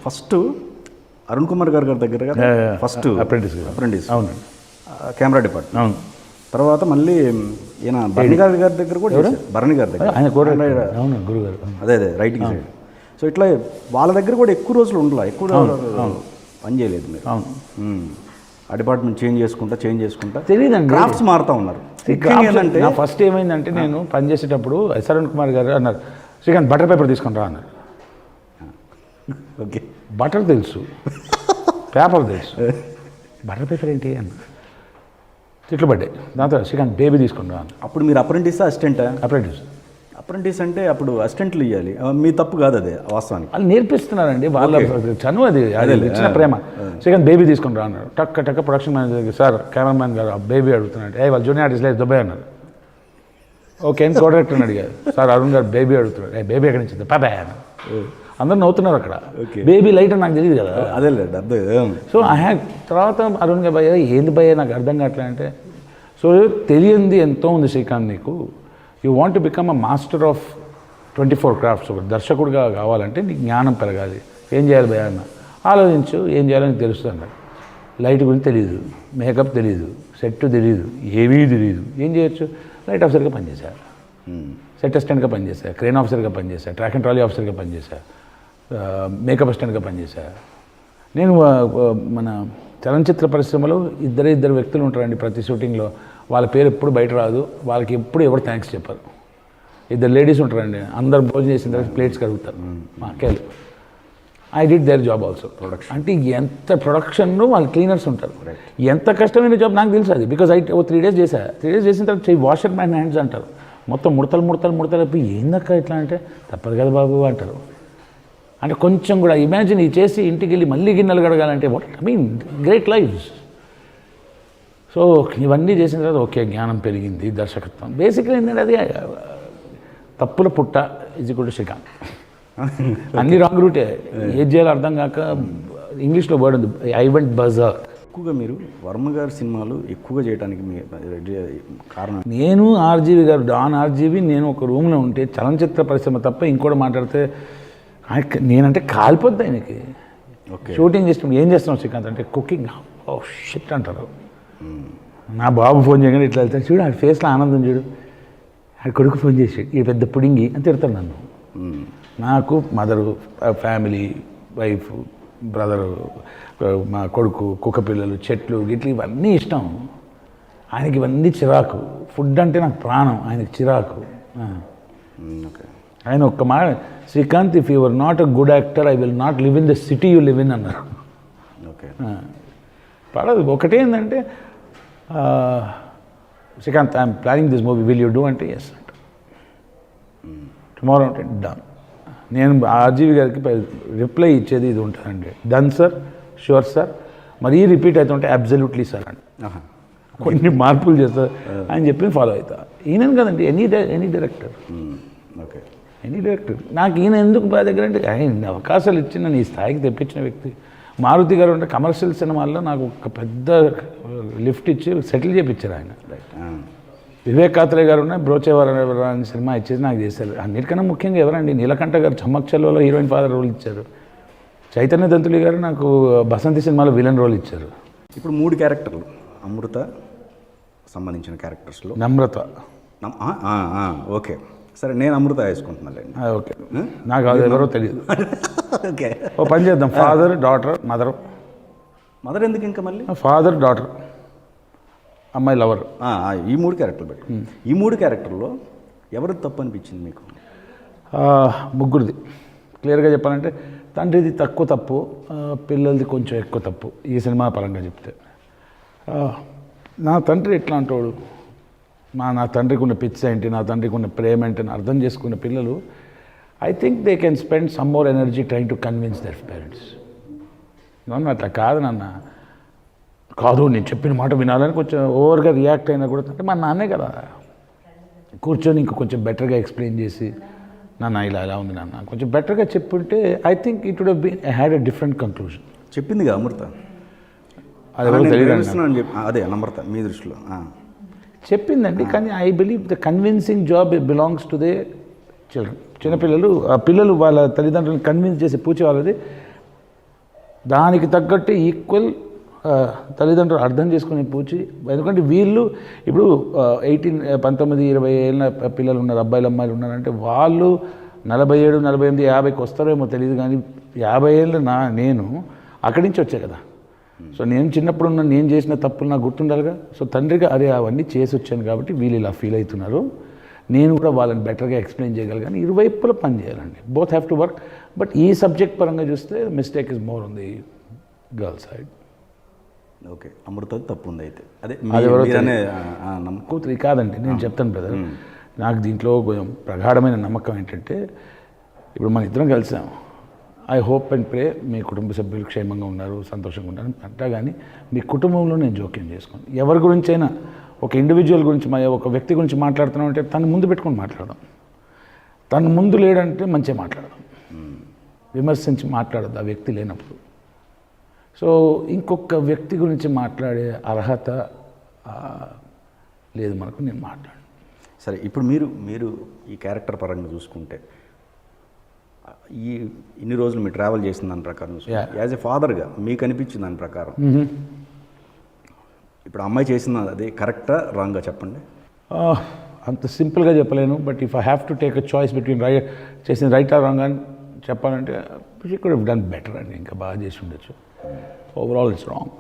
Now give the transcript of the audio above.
First Arun Kumar గారి దగ్గర first apprentice అవునండి, కెమెరా డిపార్ట్మెంట్. అవును. తర్వాత మళ్ళీ ఈయన భరణి గారి దగ్గర కూడా భరణి గారి దగ్గర ఆయన కూడా అవును గురుగారు. అదే రైటింగ్ సైడ్. సో ఇట్లా వాళ్ళ దగ్గర కూడా ఎక్కువ రోజులు ఉండాలి, ఎక్కువ పని చేయలేదు మీరు. అవును, ఆ డిపార్ట్మెంట్ చేంజ్ చేసుకుంటా తెలియదండి, క్రాఫ్ట్స్ మారుతూ ఉన్నారు. ఏంటంటే నా ఫస్ట్ ఏమైందంటే నేను పనిచేసేటప్పుడు అరుణ్ కుమార్ గారు అన్నారు, శ్రీకాంత్ బటర్ పేపర్ తీసుకొని రా అన్నారు. ఓకే, బటర్ తెలుసు, పేపర్ తెలుసు, బటర్ పేపర్ ఏంటి అన్న తిట్లు పడ్డాయి. దాంతో శ్రీకాంత్ బేబీ తీసుకొని రా అన్న. అప్పుడు మీరు అప్రెంటిస్ అసిస్టెంటా? అప్రెంటిస్ అంటే అప్పుడు అసిస్టెంట్లు ఇవ్వాలి, మీ తప్పు కాదు అదే వాస్తవానికి. వాళ్ళు నేర్పిస్తున్నారండి, వాళ్ళ చనువు అది ఇచ్చిన ప్రేమ. శ్రీకాంత్ బేబీ తీసుకొని రా అన్నారు. టక్క ప్రొడక్షన్ మేనేజర్ సార్ కెమెరామ్యాన్ గారు ఆ బేబీ అడుగుతున్నాడు. వాళ్ళ జూనియర్ ఆర్టిస్ట్ లేదు దుబాయ్ అన్నారు. ఓకే అని కోడక్టర్ అడిగారు, సార్ అరుణ్ గారు బేబీ అడుగుతున్నాడు. బేబీ ఎక్కడి నుంచి పాపా అన్నారు. అందరూ నవ్వుతున్నారు అక్కడ. బేబీ లైట్ అని నాకు తెలియదు కదా. అదే లేదు అర్థం. సో తర్వాత అరుణ్ గారు భయ్య ఏంది భయ్య నాకు అర్థం కావట్లే అంటే, సో తెలియంది ఎంతో ఉంది శ్రీకాంత్ నీకు. You want to become a master of 24 crafts. ఒక దర్శకుడిగా కావాలంటే నీకు జ్ఞానం పెరగాలి. ఏం చేయాలి భయ్య అన్న, ఆలోచించు, ఏం చేయాలని తెలుస్తుంది అన్నాడు. లైట్ గురించి తెలియదు, మేకప్ తెలియదు, సెట్ తెలియదు, ఏమీ తెలియదు. ఏం చేయొచ్చు? లైట్ ఆఫీసర్గా పనిచేశారు, సెట్ అసిస్టెంట్గా పనిచేశారు, క్రేన్ ఆఫీసర్గా పనిచేశారు, ట్రాక్ అండ్ ట్రాలీ ఆఫీసర్గా పనిచేశారు, మేకప్ అసిస్టెంట్గా పనిచేశారు. నేను మన చలనచిత్ర పరిశ్రమలో ఇద్దరు వ్యక్తులు ఉంటారండి ప్రతి షూటింగ్లో. వాళ్ళ పేరు ఎప్పుడు బయట రాదు, వాళ్ళకి ఎప్పుడు ఎవరు థ్యాంక్స్ చెప్పారు. ఇద్దరు లేడీస్ ఉంటారండి, అందరు భోజనం చేసిన తర్వాత ప్లేట్స్ కడుగుతారు మా అక్కలు. I did their job also. Production అంటే ఎంత ప్రొడక్షన్లో వాళ్ళు క్లీనర్స్ ఉంటారు. ఎంత కష్టమైన జాబ్ నాకు తెలుసు అది. బికాజ్ 3 days చేశా. 3 days చేసిన తర్వాత వాషర్ మ్యాన్ హ్యాండ్స్ అంటారు. మొత్తం ముడతలు అయిపోయి ఏందక్క ఇట్లా అంటే, తప్పదు కదా బాబు అంటారు. అంటే కొంచెం కూడా ఇమాజిన్ చేసి ఇంటికి వెళ్ళి మళ్ళీ గిన్నెలు కడగాలంటే what I mean great lifes. So ఇవన్నీ చేసిన తర్వాత ఓకే జ్ఞానం పెరిగింది, దర్శకత్వం. బేసిక్లీ ఏంటంటే అది తప్పుల పుట్ట ఈజ్వల్ శ్రీకాంత్. అన్ని రాంగ్ రూటే, ఏది చేయాలో అర్థం కాక ఇంగ్లీష్లో వర్డ్ ఉంది, ఐ వెంట్ బజర్. ఎక్కువగా మీరు వర్మ గారి సినిమాలు ఎక్కువగా చేయడానికి మీ కారణం? నేను ఆర్జీవి గారు డాన్ ఆర్జీవి నేను ఒక రూమ్లో ఉంటే చలనచిత్ర పరిశ్రమ తప్ప ఇంకోటి మాట్లాడితే నేనంటే కాలిపోద్ది ఆయనకి. షూటింగ్ చేస్తాం, ఏం చేస్తున్నాం శ్రీకాంత్ అంటే కుకింగ్. ఓ షిట్ అంటారు. నా బాబు ఫోన్ చేయగానే ఇట్లా వెళ్తాను, చూడు ఆ ఫేస్లో ఆనందం చూడు. ఆ కొడుకు ఫోన్ చేసి ఈ పెద్ద పుడింగి అని తిడతాను నన్ను. నాకు మదరు, ఫ్యామిలీ, వైఫ్, బ్రదరు, మా కొడుకు, కుక్క పిల్లలు, చెట్లు గిట్లు ఇవన్నీ ఇష్టం. ఆయనకి ఇవన్నీ చిరాకు. ఫుడ్ అంటే నాకు ప్రాణం, ఆయనకి చిరాకు. ఆయన ఒక్క మాట, Srikanth if you are not a good actor I will not live in the city you live in అన్నారు. పడదు. ఒకటే ఏంటంటే Srikanth I'm planning this movie will you do అంటే ఎస్ అంట. టుమారో అంటే డన్. నేను ఆర్జీవి గారికి రిప్లై ఇచ్చేది ఇది ఉంటుందండి, డన్ సార్, షూర్ సార్, మరీ రిపీట్ అవుతుంటే అబ్జల్యూట్లీ సార్ అండి. కొన్ని మార్పులు చేస్తారు ఆయన చెప్పి ఫాలో అవుతా. ఈయన కదండి any director. Okay, any director. నాకు ఈయన ఎందుకు బాగా దగ్గర అంటే ఆయన అవకాశాలు ఇచ్చిన నీ స్థాయికి తెప్పించిన వ్యక్తి. మారుతి గారు అంటే కమర్షియల్ సినిమాల్లో నాకు ఒక పెద్ద లిఫ్ట్ ఇచ్చి సెటిల్ చేయించారు ఆయన. వివేక్ కాత్రే గారు ఉన్న బ్రోచేవారు అనే సినిమా ఇచ్చేసి నాకు చేశారు. అన్నిటికన్నా ముఖ్యంగా ఎవరండి, నీలకంఠ గారు చమ్మక్ చల్లోలో హీరోయిన్ ఫాదర్ రోల్ ఇచ్చారు. చైతన్య దంతులి గారు నాకు బసంతి సినిమాలో విలన్ రోల్ ఇచ్చారు. ఇప్పుడు 3 క్యారెక్టర్లు అమృత సంబంధించిన క్యారెక్టర్స్లో నమ్రత. ఓకే సరే, నేను అమృత వేసుకుంటున్నాను. ఓకే, నాకు అది ఎవరో తెలియదు. ఓకే, ఓ పని చేద్దాం, ఫాదర్, డాటర్, మదర్ ఎందుకు ఇంకా మళ్ళీ? ఫాదర్, డాటర్, అమ్మాయి లవర్. ఈ 3 క్యారెక్టర్లు పెట్టు. ఈ 3 క్యారెక్టర్లో ఎవరిది తప్పు అనిపించింది మీకు? ముగ్గురిది. క్లియర్గా చెప్పాలంటే తండ్రిది తక్కువ తప్పు, పిల్లలది కొంచెం ఎక్కువ తప్పు. ఈ సినిమా పరంగా చెప్తే నా తండ్రి ఎట్లా అంటాడు, నా తండ్రికి ఉన్న పిచ్చి ఏంటి, నా తండ్రికి ఉన్న ప్రేమ ఏంటని అర్థం చేసుకున్న పిల్లలు I think they can spend some more energy trying to convince their parents. ఇవన్నీ అట్లా కాదు నాన్న, కాదు నేను చెప్పిన మాట వినాలని కొంచెం ఓవర్గా రియాక్ట్ అయినా కూడా అంటే మా నాన్నే కదా కూర్చొని ఇంకా కొంచెం బెటర్గా ఎక్స్ప్లెయిన్ చేసి, నాన్న ఇలా ఉంది నాన్న కొంచెం బెటర్గా చెప్పుంటే I think it would been had a different conclusion. చెప్పిందిగా అమృత, అది తెలియదు. అదే అమృత మీ దృష్టిలో చెప్పిందండి, కానీ I believe the convincing job belongs to the children. చిన్నపిల్లలు, ఆ పిల్లలు వాళ్ళ తల్లిదండ్రులను కన్విన్స్ చేసి పూచే వాళ్ళది. దానికి తగ్గట్టు ఈక్వల్ తల్లిదండ్రులు అర్థం చేసుకునే పూచి. ఎందుకంటే వీళ్ళు ఇప్పుడు 19, 20 ఏళ్ళ పిల్లలు ఉన్నారు, అబ్బాయిలు అమ్మాయిలు ఉన్నారంటే వాళ్ళు 47, 48, 50కి వస్తారేమో తెలియదు, కానీ 50 ఏళ్ళు నేను అక్కడి నుంచి వచ్చా కదా. సో నేను చిన్నప్పుడు నేను చేసిన తప్పులు నాకు గుర్తుండాలిగా. సో తండ్రిగా అరే అవన్నీ చేసి వచ్చాను కాబట్టి వీళ్ళు ఇలా ఫీల్ అవుతున్నారు, నేను కూడా వాళ్ళని బెటర్గా ఎక్స్ప్లెయిన్ చేయగలను. కానీ ఇరువైపులా పని చేయాలండి, both have to work. But ఈ సబ్జెక్ట్ పరంగా చూస్తే mistake is more on the girl side. Okay, Amrita తప్పు ఉంది అయితే. అదే కూతురి కాదండి, నేను చెప్తాను బ్రదర్. నాకు దీంట్లో కొంచెం ప్రగాఢమైన నమ్మకం ఏంటంటే, ఇప్పుడు మన ఇద్దరం కలిసాము, ఐ హోప్ అండ్ ప్రే మీ కుటుంబ సభ్యులు క్షేమంగా ఉన్నారు, సంతోషంగా ఉన్నారు అంటా. కానీ మీ కుటుంబంలో నేను జోక్యం చేసుకోను. ఎవరి గురించైనా, ఒక ఇండివిజువల్ గురించి, ఒక వ్యక్తి గురించి మాట్లాడుతున్నాం అంటే తను ముందు పెట్టుకొని మాట్లాడదాం. తను ముందు లేడంటే మంచిగా మాట్లాడదాం, విమర్శించి మాట్లాడద్దు ఆ వ్యక్తి లేనప్పుడు. సో ఇంకొక వ్యక్తి గురించి మాట్లాడే అర్హత లేదు మనకు, నేను మాట్లాడు. సరే, ఇప్పుడు మీరు ఈ క్యారెక్టర్ పరంగా చూసుకుంటే ఇన్ని రోజులు మీరు ట్రావెల్ చేసిన దాని ప్రకారం, యాజ్ ఎ ఫాదర్గా మీకు అనిపించిన దాని ప్రకారం ఇప్పుడు అమ్మాయి చేసిన అది కరెక్టా రాంగా చెప్పండి. అంత సింపుల్గా చెప్పలేను, but if I have to take a choice between చేసిన రైట్ ఆర్ రాంగ్ అని చెప్పాలంటే she could have done better అండి, ఇంకా బాగా చేసి ఉండొచ్చు. Overall it's wrong.